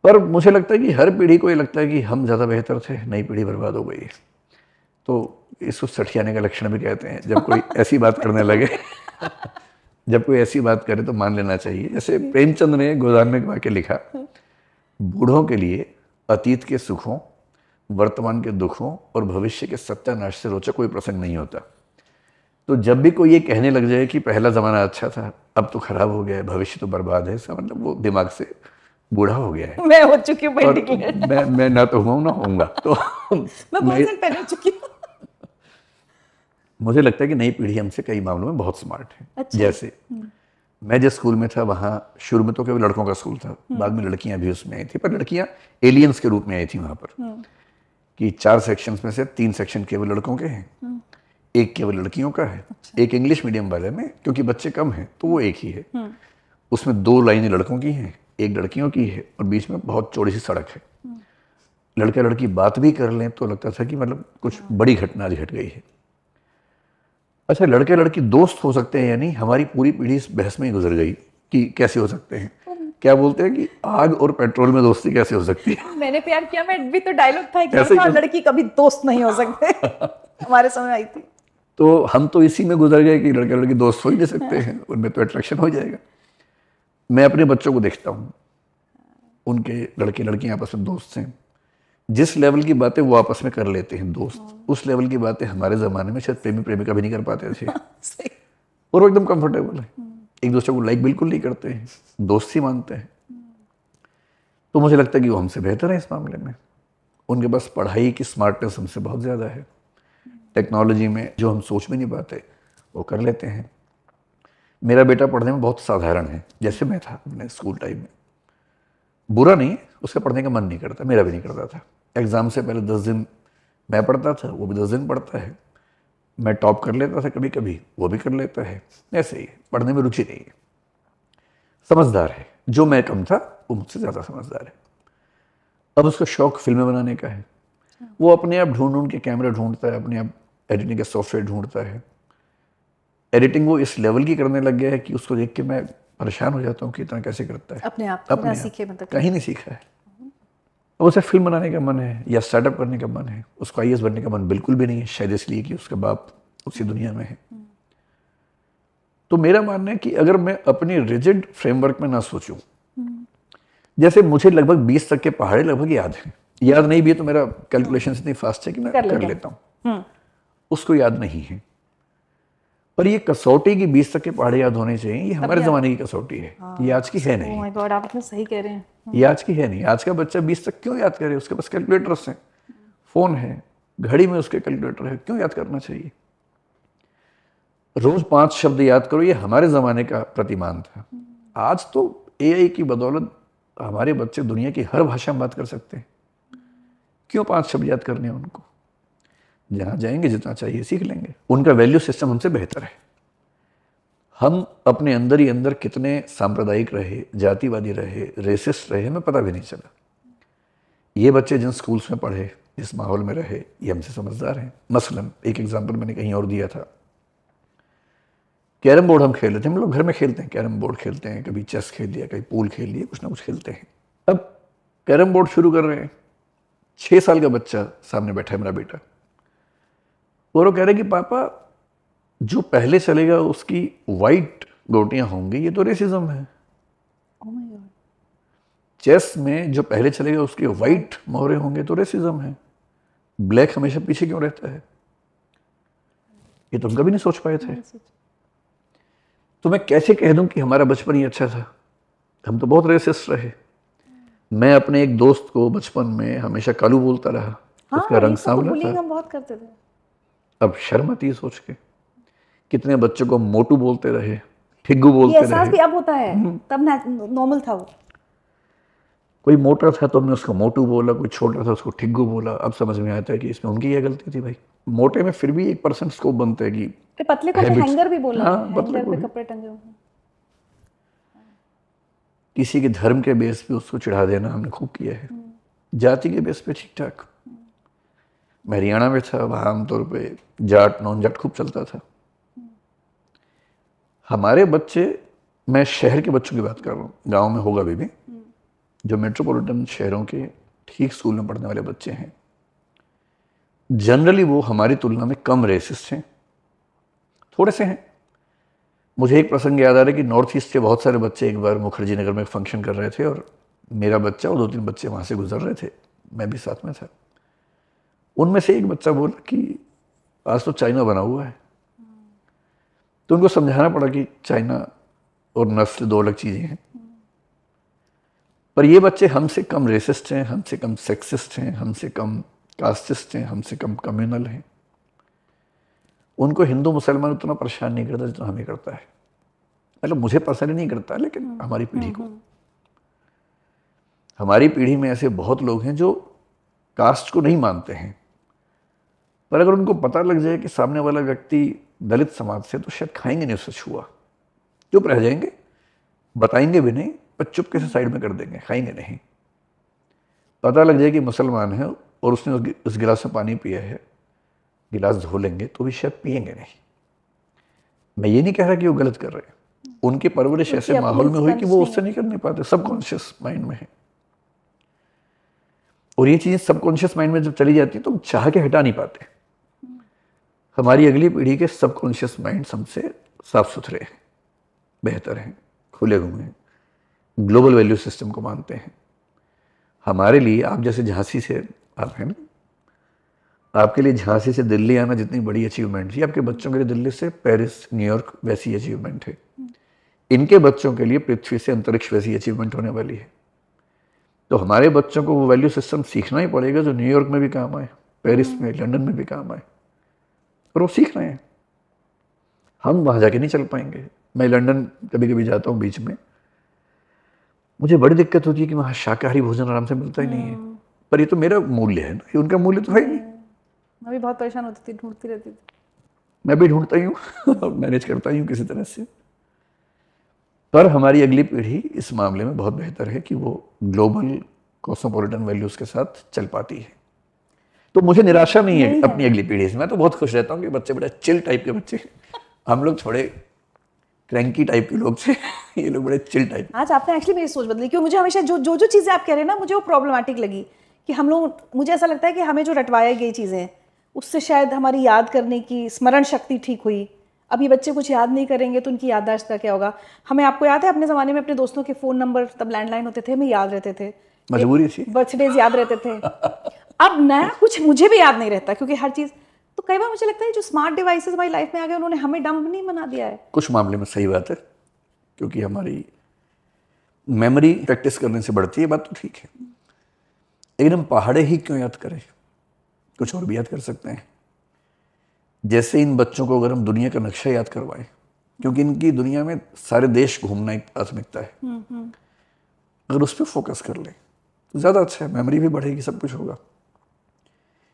पर मुझे लगता है कि हर पीढ़ी को ये लगता है कि हम ज़्यादा बेहतर थे, नई पीढ़ी बर्बाद हो गई। तो इसको सठियाने का लक्षण भी कहते हैं, जब कोई ऐसी बात करने लगे जब कोई ऐसी बात करे तो मान लेना चाहिए। जैसे प्रेमचंद ने गोदान में एक वाक्य लिखा, बूढ़ों के लिए अतीत के सुखों, वर्तमान के दुखों और भविष्य के सत्यानाश से रोचक कोई प्रसंग नहीं होता। तो जब भी कोई ये कहने लग जाए कि पहला ज़माना अच्छा था, अब तो खराब हो गया है, भविष्य तो बर्बाद है, इसका मतलब वो दिमाग से बूढ़ा हो गया है। मैं हो चुकी हूँ और डिक्लेयर। मैं ना तो हुआ हूँ ना होऊंगा। तो मैं बहुत दिन पहले हो चुकी हूँ। मुझे लगता है कि नई पीढ़ी हमसे कई मामलों में बहुत स्मार्ट है। अच्छा। जैसे मैं जिस स्कूल में था वहाँ शुरू में तो केवल लड़कों का स्कूल था, बाद में लड़कियां भी उसमें आई थी, पर लड़कियां एलियंस के रूप में आई थी वहाँ पर। कि 4 सेक्शंस में से 3 सेक्शन केवल लड़कों के हैं, एक केवल लड़कियों का है। एक इंग्लिश मीडियम वाले में क्योंकि बच्चे कम हैं तो वो एक ही है, उसमें 2 लाइनें लड़कों की हैं, एक लड़कियों की है, और बीच में बहुत चौड़ी सी सड़क है। लड़का लड़की बात भी कर लें तो लगता था कि मतलब कुछ बड़ी घटना आज घट गई है। अच्छा, लड़के लड़की दोस्त हो सकते हैं या नहीं, हमारी पूरी पीढ़ी इस बहस में ही गुजर गई कि कैसे हो सकते हैं। क्या बोलते हैं कि आग और पेट्रोल में दोस्ती कैसे हो सकती है। मैंने प्यार किया मैं भी तो डायलॉग था कि ऐसे लड़का और क्यों? लड़की कभी दोस्त नहीं हो सकते। हमारे समय आई थी। तो हम तो इसी में गुजर गए कि लड़के लड़की दोस्त हो ही नहीं सकते हैं, उनमें तो अट्रैक्शन हो जाएगा। मैं अपने बच्चों को देखता हूँ, उनके लड़के लड़कियां आपस में दोस्त हैं, जिस लेवल की बातें वो आपस में कर लेते हैं दोस्त, उस लेवल की बातें हमारे ज़माने में शायद प्रेमी प्रेमिका भी नहीं कर पाते थे। सही। और वो एकदम कंफर्टेबल है, एक दूसरे को लाइक बिल्कुल नहीं करते हैं, दोस्त ही मानते हैं। तो मुझे लगता है कि वो हमसे बेहतर है इस मामले में। उनके पास पढ़ाई की स्मार्टनेस हमसे बहुत ज़्यादा है, टेक्नोलॉजी में जो हम सोच भी नहीं पाते वो कर लेते हैं। मेरा बेटा पढ़ने में बहुत साधारण है, जैसे मैं था अपने स्कूल टाइम में। बुरा नहीं, उसका पढ़ने का मन नहीं करता, मेरा भी नहीं करता था। एग्ज़ाम से पहले 10 दिन मैं पढ़ता था, वो भी 10 दिन पढ़ता है। मैं टॉप कर लेता था कभी कभी, वो भी कर लेता है। ऐसे ही पढ़ने में रुचि नहीं है, समझदार है। जो मैं कम था वो मुझसे ज़्यादा समझदार है। अब उसका शौक फिल्में बनाने का है, वो अपने आप ढूंढ ढूंढ के कैमरा ढूंढता है, अपने आप एडिटिंग के सॉफ्टवेयर ढूंढता है। एडिटिंग वो इस लेवल की करने लग गया है कि उसको देख के मैं परेशान हो जाता हूँ कि इतना कैसे करता है। अपने आप अपने बिना आप सीखे मतलब कहीं नहीं सीखा है। अब उसे फिल्म बनाने का मन है या स्टार्टअप करने का मन है, उसको आईएएस बनने का मन बिल्कुल भी नहीं है, शायद इसलिए कि उसका बाप उसी दुनिया में है। तो मेरा मानना है कि अगर मैं अपनी रिजिड फ्रेमवर्क में ना सोचूं, जैसे मुझे लगभग 20 तक के पहाड़े लगभग याद हैं, याद नहीं भी है तो मेरा कैलकुलेशन इतनी फास्ट है कि मैं कर लेता हूँ, उसको याद नहीं है। पर ये कसौटी की 20 तक के पहाड़े याद होने चाहिए, ये हमारे ज़माने की कसौटी है, ये आज की है ओह नहीं। माय गॉड, आप इतना सही कह रहे हैं। ये आज की है नहीं। आज का बच्चा 20 तक क्यों याद करे, उसके पास कैलकुलेटर्स हैं, फ़ोन है, घड़ी में उसके कैलकुलेटर है, क्यों याद करना चाहिए। रोज 5 शब्द याद करो, ये हमारे ज़माने का प्रतिमान था। आज तो एआई की बदौलत हमारे बच्चे दुनिया की हर भाषा में बात कर सकते हैं, क्यों 5 शब्द याद करने हैं उनको। जहाँ जाएंगे जितना चाहिए सीख लेंगे। उनका वैल्यू सिस्टम हमसे बेहतर है। हम अपने अंदर ही अंदर कितने सांप्रदायिक रहे, जातिवादी रहे, रेसिस्ट रहे, हमें पता भी नहीं चला। ये बच्चे जिन स्कूल्स में पढ़े, जिस माहौल में रहे, ये हमसे समझदार हैं। मसलन एक एग्जाम्पल मैंने कहीं और दिया था, कैरम बोर्ड हम खेल रहे थे, हम लोग घर में खेलते हैं, कैरम बोर्ड खेलते हैं, कभी चेस खेल लिया, कभी पूल खेल लिया, कुछ ना कुछ खेलते हैं। अब कैरम बोर्ड शुरू कर रहे हैं, 6 साल का बच्चा सामने बैठा है, मेरा बेटा, और वो कह रहे कि पापा जो पहले चलेगा उसकी वाइट गोटियां होंगी, ये तो रेसिज्म है। Oh my God. चेस में जो पहले चलेगा उसके वाइट मोहरे होंगे तो रेसिज्म है। ब्लैक हमेशा पीछे क्यों रहता है, ये तो हम कभी नहीं सोच पाए थे। तो मैं कैसे कह दूं कि हमारा बचपन ही अच्छा था, हम तो बहुत रेसिस्ट रहे। मैं अपने एक दोस्त को बचपन में हमेशा कालू बोलता रहा, उसका रंग सांवला बुलिंग था। हम बहुत करते थे। अब शर्म आती है सोच के, कितने बच्चों को मोटू बोलते रहे, ठिग्गू ये बोलते एहसास रहे। भी अब होता है, तब नॉर्मल था वो। कोई मोटा था तो हमने उसको मोटू बोला, कोई छोटा था उसको ठिग्गू बोला। अब समझ में आता है कि इसमें उनकी क्या गलती थी भाई। मोटे में फिर भी 1% स्कोप बनता है कि फिर पतले को habits- हैंगर भी बोला हाँ, है, पतले हैंगर को पे भी। कपड़े टंगे हुए हैं। किसी के धर्म के बेस पे उसको चिढ़ा देना हमने खूब किया है, जाति के बेस पे ठीक ठाक। मैं हरियाणा में था, वहाँ आमतौर पे जाट नॉन जाट खूब चलता था। हमारे बच्चे, मैं शहर के बच्चों की बात कर रहा हूँ, गाँव में होगा भी जो मेट्रोपॉलिटन शहरों के ठीक स्कूल में पढ़ने वाले बच्चे हैं, जनरली वो हमारी तुलना में कम रेसिस्ट हैं, थोड़े से हैं। मुझे एक प्रसंग याद आ रहा है कि नॉर्थ ईस्ट के बहुत सारे बच्चे एक बार मुखर्जी नगर में एक फंक्शन कर रहे थे और मेरा बच्चा और 2-3 बच्चे वहाँ से गुजर रहे थे, मैं भी साथ में था। उनमें से एक बच्चा बोला कि आज तो चाइना बना हुआ है। तो उनको समझाना पड़ा कि चाइना और नस्ल 2 अलग चीज़ें हैं। पर ये बच्चे हमसे कम रेसिस्ट हैं, हमसे कम सेक्सिस्ट हैं, हमसे कम कास्टिस्ट हैं, हमसे कम कम्युनल हैं। उनको हिंदू मुसलमान उतना परेशान नहीं करता जितना हमें करता है। मतलब मुझे पर्सनली नहीं करता, लेकिन हमारी पीढ़ी को, हमारी पीढ़ी में ऐसे बहुत लोग हैं जो कास्ट को नहीं मानते हैं, पर अगर उनको पता लग जाए कि सामने वाला व्यक्ति दलित समाज से, तो शायद खाएंगे नहीं उससे छुआ, चुप रह जाएंगे, बताएंगे भी नहीं, पर चुपके से साइड में कर देंगे, खाएंगे नहीं। पता लग जाए कि मुसलमान है और उसने उस गिलास में पानी पिया है, गिलास धो लेंगे तो भी शायद पिएंगे नहीं। मैं ये नहीं कह रहा कि वो गलत कर रहे हैं, उनकी परवरिश ऐसे माहौल में हुई कि वो उससे नहीं करने पाते, सबकॉन्शियस माइंड में है। और ये चीज़ें सबकॉन्शियस माइंड में जब चली जाती है तो हम चाह के हटा नहीं पाते। हमारी अगली पीढ़ी के सबकॉन्शियस माइंड हमसे साफ सुथरे हैं, बेहतर हैं, खुले हुए हैं, ग्लोबल वैल्यू सिस्टम को मानते हैं। हमारे लिए आप जैसे झांसी से आप हैं ना, आपके लिए झांसी से दिल्ली आना जितनी बड़ी अचीवमेंट थी, आपके बच्चों के लिए दिल्ली से पेरिस, न्यूयॉर्क वैसी अचीवमेंट है। इनके बच्चों के लिए पृथ्वी से अंतरिक्ष वैसी अचीवमेंट होने वाली है। तो हमारे बच्चों को वो वैल्यू सिस्टम सीखना ही पड़ेगा जो न्यूयॉर्क में भी काम आए, पेरिस में, लंदन में भी काम आए, और वो सीख रहे हैं। हम वहाँ जाके नहीं चल पाएंगे। मैं लंदन कभी कभी जाता हूँ बीच में, मुझे बड़ी दिक्कत होती है कि वहाँ शाकाहारी भोजन आराम से मिलता ही नहीं है। पर ये तो मेरा मूल्य है ना, ये उनका मूल्य तो है ही नहीं। मैं भी बहुत परेशान होती थी, ढूंढती रहती थी। मैं भी ढूंढता ही हूँ मैनेज करता ही हूँ किसी तरह से। पर हमारी अगली पीढ़ी इस मामले में बहुत बेहतर है कि वो ग्लोबल कॉस्मोपॉलिटन वैल्यूज के साथ चल पाती है। तो मुझे निराशा नहीं है अपनी अगली पीढ़ी से। मैं तो बहुत खुश रहता हूँ कि बच्चे बड़े चिल टाइप के बच्चे हैं। हम लोग थोड़े क्रैंकी टाइप के लोग थे, ये लोग बड़े चिल टाइप। आज आपने एक्चुअली मेरी सोच बदली, क्योंकि मुझे हमेशा जो चीज़ें आप कह रहे हैं ना, मुझे वो प्रॉब्लमेटिक लगी कि हम लोग, मुझे ऐसा लगता है कि हमें जो रटवाई गई चीज़ें उससे शायद हमारी याद करने की स्मरण शक्ति ठीक हुई। अब ये बच्चे कुछ याद नहीं करेंगे तो उनकी याददाश्त का क्या होगा। हमें, आपको याद है अपने ज़माने में अपने दोस्तों के फ़ोन नंबर, तब लैंडलाइन होते थे, हमें याद रहते थे, मजबूरी थी, बर्थडेज याद रहते थे। अब नया कुछ मुझे भी याद नहीं रहता, क्योंकि हर चीज़, तो कई बार मुझे लगता है जो स्मार्ट डिवाइसेस हमारी लाइफ में आ गए उन्होंने हमें डंप नहीं बना दिया है। कुछ मामले में सही बात है, क्योंकि हमारी मेमोरी प्रैक्टिस करने से बढ़ती है, बात तो ठीक है। लेकिन हम पहाड़े ही क्यों याद करें, कुछ और भी याद कर सकते हैं। जैसे इन बच्चों को अगर हम दुनिया का नक्शा याद करवाएं, क्योंकि इनकी दुनिया में सारे देश घूमना एक प्राथमिकता है, अगर उस पर फोकस कर लें तो ज़्यादा अच्छा है, मेमोरी भी बढ़ेगी, सब कुछ होगा।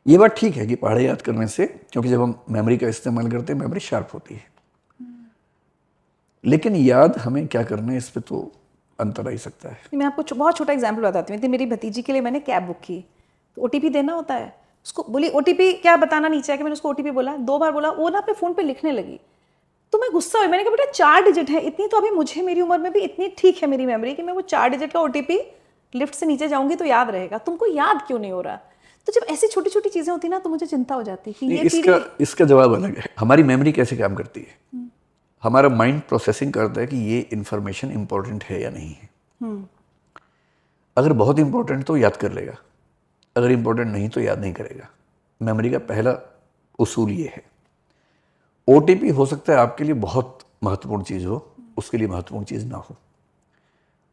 ये बात ठीक है कि पहाड़े याद करने से, क्योंकि जब हम मेमोरी का इस्तेमाल करते हैं मेमोरी शार्प होती है, लेकिन याद हमें क्या करना है इस पर तो अंतर आ ही सकता है। मैं आपको बहुत छोटा एग्जाम्पल बताती हूँ। मेरी भतीजी के लिए मैंने कैब बुक की, तो OTP देना होता है, उसको बोली OTP क्या बताना नहीं चाहिए, कि मैंने उसको OTP बोला, 2 बार बोला, वो ना अपने फ़ोन पे लिखने लगी। तो मैं गुस्सा हुई, मैंने कहा बेटा 4 डिजिट है, इतनी तो अभी मुझे, मेरी उम्र में भी इतनी ठीक है मेरी मेमोरी कि मैं वो 4 डिजिट का OTP लिफ्ट से नीचे जाऊंगी तो याद रहेगा, तुमको याद क्यों नहीं हो रहा। तो जब ऐसी छोटी छोटी चीज़ें होती ना तो मुझे चिंता हो जाती कि ये इसका जवाब अलग है। हमारी मेमोरी कैसे काम करती है, हमारा माइंड प्रोसेसिंग करता है कि ये इन्फॉर्मेशन इंपॉर्टेंट है या नहीं है। अगर बहुत इंपॉर्टेंट तो याद कर लेगा, अगर इंपॉर्टेंट नहीं तो याद नहीं करेगा। मेमोरी का पहला उसूल ये है। OTP हो सकता है आपके लिए बहुत महत्वपूर्ण चीज़ हो, उसके लिए महत्वपूर्ण चीज़ ना हो।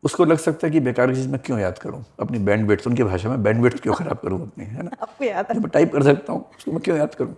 उसको लग सकता है कि बेकार की चीज़ मैं क्यों याद करूं, अपनी बैंडविड्थ, उनकी भाषा में बैंडविड्थ क्यों खराब करूं अपनी, है ना। आपको याद है, मैं टाइप कर सकता हूं, उसको मैं क्यों याद करूं।